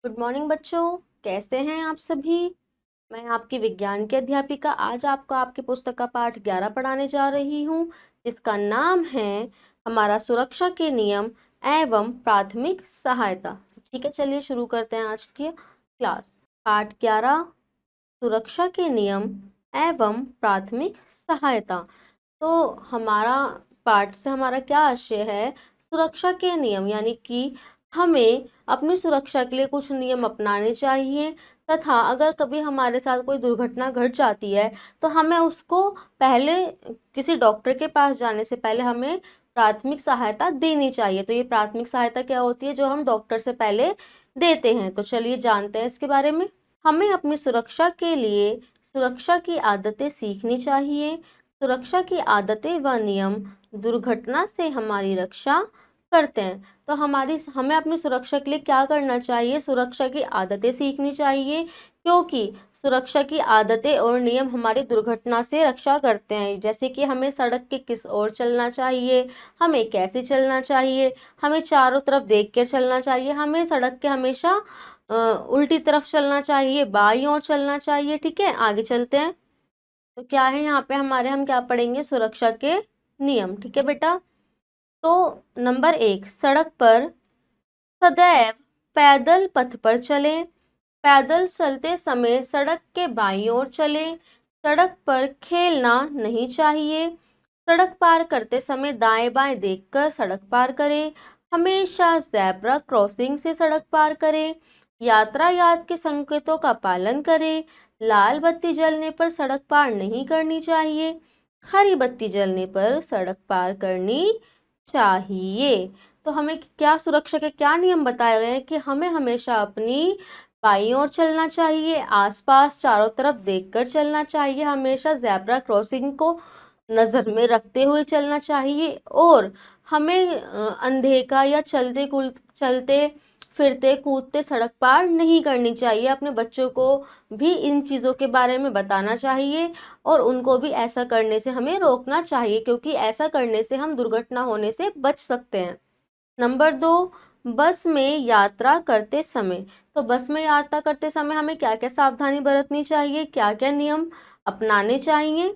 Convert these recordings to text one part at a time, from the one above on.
Good morning बच्चों। कैसे हैं आप सभी। मैं आपकी विज्ञान की अध्यापिका आज आपको आपकी पुस्तक का पाठ 11 पढ़ाने जा रही हूँ, जिसका नाम है हमारा सुरक्षा के नियम एवं प्राथमिक सहायता। ठीक है, चलिए शुरू करते हैं आज की क्लास। पाठ 11, सुरक्षा के नियम एवं प्राथमिक सहायता। तो हमारा पाठ से हमारा क्या आशय है, सुरक्षा के नियम, यानी कि हमें अपनी सुरक्षा के लिए कुछ नियम अपनाने चाहिए तथा अगर कभी हमारे साथ कोई दुर्घटना घट जाती है तो हमें उसको पहले किसी डॉक्टर के पास जाने से पहले हमें प्राथमिक सहायता देनी चाहिए। तो ये प्राथमिक सहायता क्या होती है जो हम डॉक्टर से पहले देते हैं। तो चलिए जानते हैं इसके बारे में। हमें अपनी सुरक्षा के लिए सुरक्षा की आदतें सीखनी चाहिए। सुरक्षा की आदतें व नियम दुर्घटना से हमारी रक्षा करते हैं। तो हमें अपनी सुरक्षा के लिए क्या करना चाहिए, सुरक्षा की आदतें सीखनी चाहिए, क्योंकि सुरक्षा की आदतें और नियम हमारी दुर्घटना से रक्षा करते हैं। जैसे कि हमें सड़क के किस ओर चलना चाहिए, हमें कैसे चलना चाहिए, हमें चारों तरफ देख कर चलना चाहिए, हमें सड़क के हमेशा उल्टी तरफ चलना चाहिए, बाईं ओर चलना चाहिए। ठीक है, आगे चलते हैं। तो क्या है यहाँ पे हम क्या पढ़ेंगे, सुरक्षा के नियम। ठीक है बेटा। तो नंबर 1, सड़क पर सदैव पैदल पथ पर चलें। पैदल चलते समय सड़क के बाईं ओर चलें। सड़क पर खेलना नहीं चाहिए। सड़क पार करते समय दाएं बाएं देखकर सड़क पार करें। हमेशा ज़ेब्रा क्रॉसिंग से सड़क पार करें। यातायात के संकेतों का पालन करें। लाल बत्ती जलने पर सड़क पार नहीं करनी चाहिए। हरी बत्ती जलने पर सड़क पार करनी चाहिए। तो हमें क्या सुरक्षा के क्या नियम बताए गए हैं कि हमें हमेशा अपनी बाईं ओर चलना चाहिए, आसपास चारों तरफ देखकर चलना चाहिए, हमेशा ज़ेब्रा क्रॉसिंग को नज़र में रखते हुए चलना चाहिए और हमें अनदेखा या चलते फिरते कूदते सड़क पार नहीं करनी चाहिए। अपने बच्चों को भी इन चीज़ों के बारे में बताना चाहिए और उनको भी ऐसा करने से हमें रोकना चाहिए, क्योंकि ऐसा करने से हम दुर्घटना होने से बच सकते हैं। नंबर 2, बस में यात्रा करते समय। तो बस में यात्रा करते समय हमें क्या क्या सावधानी बरतनी चाहिए, क्या क्या नियम अपनाने चाहिए।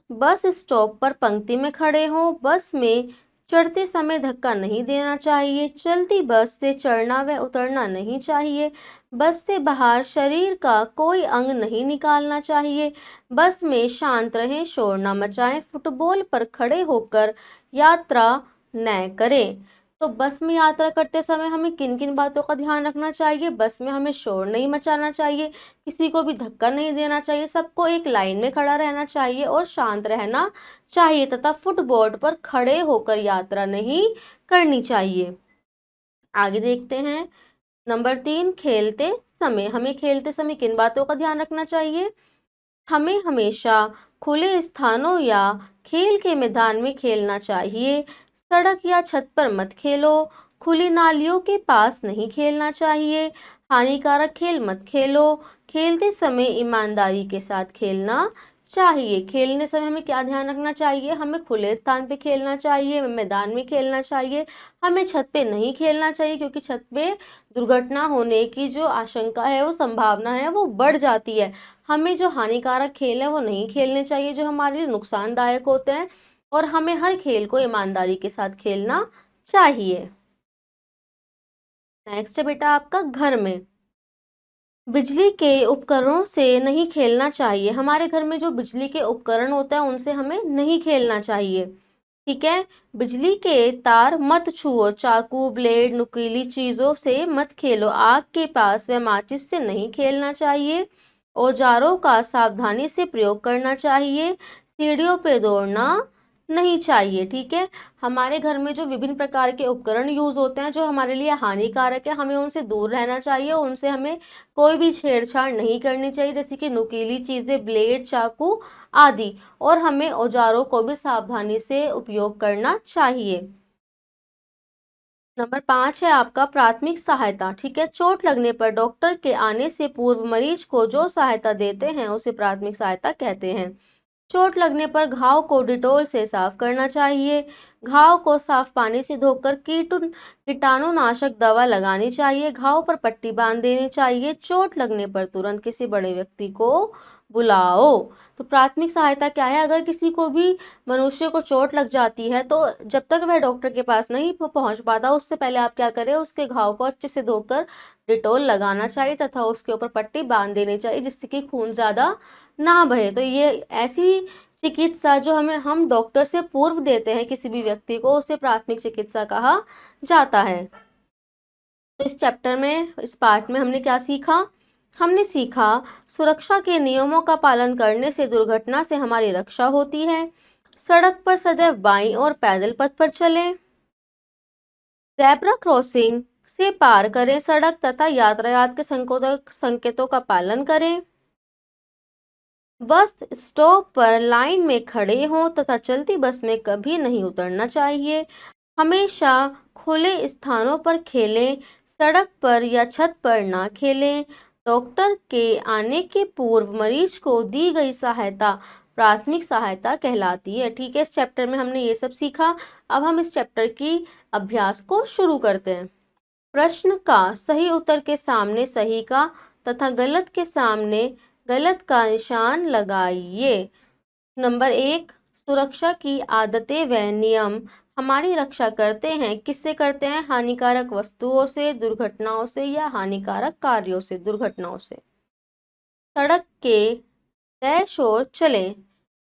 बस स्टॉप पर पंक्ति में खड़े हों। बस में चढ़ते समय धक्का नहीं देना चाहिए। चलती बस से चढ़ना व उतरना नहीं चाहिए। बस से बाहर शरीर का कोई अंग नहीं निकालना चाहिए। बस में शांत रहें, शोर न मचाएं। फुटबॉल पर खड़े होकर यात्रा न करें। तो बस में यात्रा करते समय हमें किन किन बातों का ध्यान रखना चाहिए। बस में हमें शोर नहीं मचाना चाहिए, किसी को भी धक्का नहीं देना चाहिए, सबको एक लाइन में खड़ा रहना चाहिए और शांत रहना चाहिए तथा फुटबोर्ड पर खड़े होकर यात्रा नहीं करनी चाहिए। आगे देखते हैं। नंबर 3, खेलते समय। हमें खेलते समय किन बातों का ध्यान रखना चाहिए। हमें हमेशा खुले स्थानों या खेल के मैदान में खेलना चाहिए। सड़क या छत पर मत खेलो। खुली नालियों के पास नहीं खेलना चाहिए। हानिकारक खेल मत खेलो। खेलते समय ईमानदारी के साथ खेलना चाहिए। खेलने समय हमें क्या ध्यान रखना चाहिए, हमें खुले स्थान पे खेलना चाहिए, मैदान में खेलना चाहिए, हमें छत पे नहीं खेलना चाहिए, क्योंकि छत पे दुर्घटना होने की जो आशंका है, वो संभावना है, वो बढ़ जाती है। हमें जो हानिकारक खेल है वो नहीं खेलने चाहिए, जो हमारे लिए नुकसानदायक होते हैं, और हमें हर खेल को ईमानदारी के साथ खेलना चाहिए। नेक्स्ट है बेटा आपका घर में। बिजली के उपकरणों से नहीं खेलना चाहिए। हमारे घर में जो बिजली के उपकरण होते हैं उनसे हमें नहीं खेलना चाहिए। ठीक है, बिजली के तार मत छुओ। चाकू, ब्लेड, नुकीली चीजों से मत खेलो। आग के पास व माचिस से नहीं खेलना चाहिए। औजारों का सावधानी से प्रयोग करना चाहिए। सीढ़ियों पे दौड़ना नहीं चाहिए। ठीक है, हमारे घर में जो विभिन्न प्रकार के उपकरण यूज होते हैं जो हमारे लिए हानिकारक है, हमें उनसे दूर रहना चाहिए। उनसे हमें कोई भी छेड़छाड़ नहीं करनी चाहिए, जैसे कि नुकीली चीजें, ब्लेड, चाकू आदि। और हमें औजारों को भी सावधानी से उपयोग करना चाहिए। नंबर 5 है आपका प्राथमिक सहायता। ठीक है, चोट लगने पर डॉक्टर के आने से पूर्व मरीज को जो सहायता देते हैं उसे प्राथमिक सहायता कहते हैं। चोट लगने पर घाव को डिटोल से साफ करना चाहिए। घाव को साफ पानी से धोकर कीटाणुनाशक दवा लगानी चाहिए। घाव पर पट्टी बांध देनी चाहिए। चोट लगने पर तुरंत किसी बड़े व्यक्ति को बुलाओ। तो प्राथमिक सहायता क्या है? अगर किसी को भी मनुष्य को चोट लग जाती है तो जब तक वह डॉक्टर के पास नहीं पहुंच पाता, उससे पहले आप क्या करें, उसके घाव को अच्छे से धोकर डिटोल लगाना चाहिए तथा उसके ऊपर पट्टी बांध देनी चाहिए, जिससे कि खून ज्यादा ना बहे। तो ये ऐसी चिकित्सा जो हम डॉक्टर से पूर्व देते हैं किसी भी व्यक्ति को, उसे प्राथमिक चिकित्सा कहा जाता है। तो इस चैप्टर में, इस पार्ट में हमने क्या सीखा? हमने सीखा सुरक्षा के नियमों का पालन करने से दुर्घटना से हमारी रक्षा होती है। सड़क पर सदैव बाईं और पैदल पथ पर चलें। ज़ेब्रा क्रॉसिंग से पार करें। सड़क तथा यातायात के संकेतों का पालन करें। बस स्टॉप पर लाइन में खड़े हों तथा चलती बस में कभी नहीं उतरना चाहिए। हमेशा खुले स्थानों पर खेलें। सड़क पर या छत पर ना खेलें। डॉक्टर के आने के पूर्व मरीज को दी गई सहायता प्राथमिक सहायता कहलाती है। ठीक है, इस चैप्टर में हमने ये सब सीखा। अब हम इस चैप्टर की अभ्यास को शुरू करते हैं। प्रश्न का सही उत्तर के सामने सही का तथा गलत के सामने गलत का निशान लगाइए। नंबर 1, सुरक्षा की आदतें व नियम हमारी रक्षा करते हैं। किससे करते हैं? हानिकारक वस्तुओं से, दुर्घटनाओं से या हानिकारक कार्यों से, दुर्घटनाओं से। सड़क के डैश ओर चलें।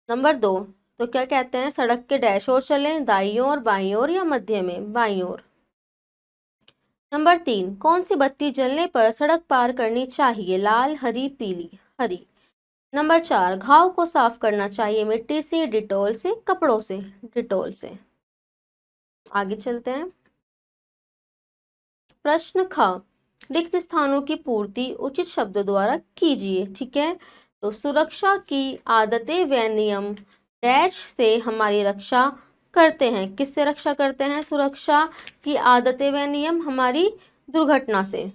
नंबर 2, तो क्या कहते हैं? सड़क के डैश ओर चलें, दाईं ओर, बाईं ओर या मध्य में? बाईं ओर। नंबर 3, कौन सी बत्ती जलने पर सड़क पार करनी चाहिए? लाल, हरी, पीली? हरी। नंबर 4, घाव को साफ करना चाहिए मिट्टी से, डिटोल से, कपड़ों से? डिटोल से। आगे चलते हैं। प्रश्न ख, रिक्त स्थानों की पूर्ति उचित शब्द द्वारा कीजिए। ठीक है, तो सुरक्षा की आदतें व नियम डैश से हमारी रक्षा करते हैं। किससे रक्षा करते हैं? सुरक्षा की आदतें व नियम हमारी दुर्घटना से।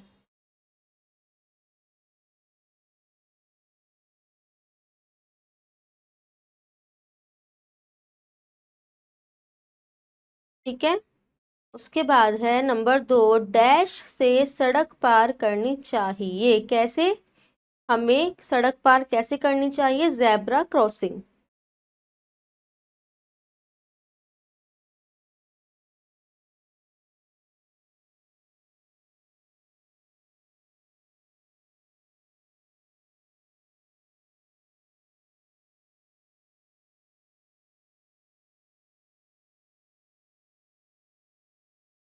ठीक है, उसके बाद है नंबर 2, डैश से सड़क पार करनी चाहिए। कैसे? हमें सड़क पार कैसे करनी चाहिए? Zebra crossing.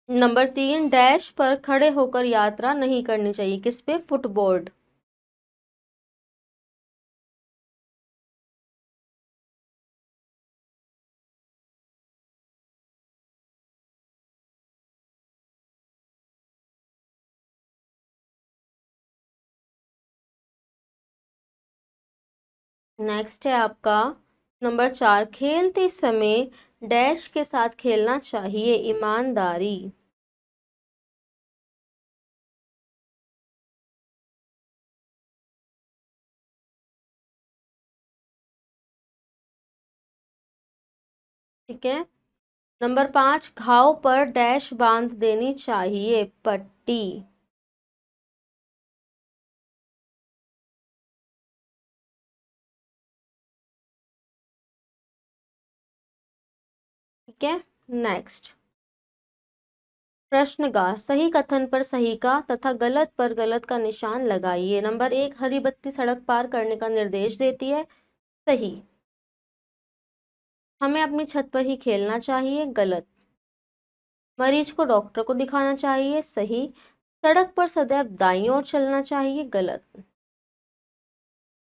नंबर 3, डैश पर खड़े होकर यात्रा नहीं करनी चाहिए। किस पे? फुटबोर्ड। नेक्स्ट है आपका नंबर 4, खेलते समय डैश के साथ खेलना चाहिए। ईमानदारी। ठीक है, नंबर 5, घाव पर डैश बांध देनी चाहिए। पट्टी। ठीक है, नेक्स्ट प्रश्न का सही कथन पर सही का तथा गलत पर गलत का निशान लगाइए। नंबर 1, हरी बत्ती सड़क पार करने का निर्देश देती है। सही। हमें अपनी छत पर ही खेलना चाहिए। गलत। मरीज को डॉक्टर को दिखाना चाहिए। सही। सड़क पर सदैव दाईं ओर चलना चाहिए। गलत।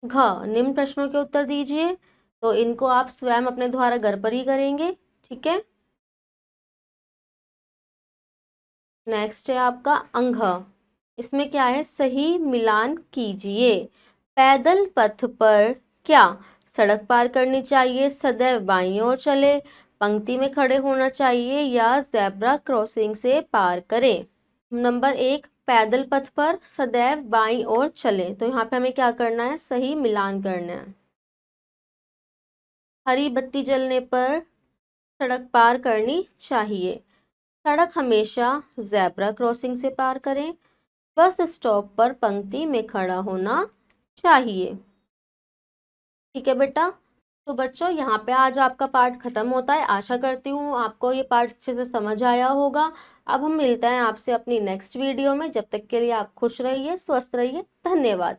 घ, निम्न प्रश्नों के उत्तर दीजिए। तो इनको आप स्वयं अपने द्वारा घर पर ही करेंगे। ठीक है, नेक्स्ट है आपका अंघ। इसमें क्या है? सही मिलान कीजिए। पैदल पथ पर क्या सड़क पार करनी चाहिए? सदैव बाईं ओर चले, पंक्ति में खड़े होना चाहिए या ज़ेब्रा क्रॉसिंग से पार करें? नंबर 1, पैदल पथ पर सदैव बाईं ओर चले। तो यहाँ पे हमें क्या करना है? सही मिलान करना है। हरी बत्ती जलने पर सड़क पार करनी चाहिए। सड़क हमेशा ज़ेब्रा क्रॉसिंग से पार करें। बस स्टॉप पर पंक्ति में खड़ा होना चाहिए। ठीक है बेटा। तो बच्चों, यहाँ पे आज आपका पाठ खत्म होता है। आशा करती हूँ आपको ये पाठ अच्छे से समझ आया होगा। अब हम मिलते हैं आपसे अपनी नेक्स्ट वीडियो में। जब तक के लिए आप खुश रहिए, स्वस्थ रहिए। धन्यवाद।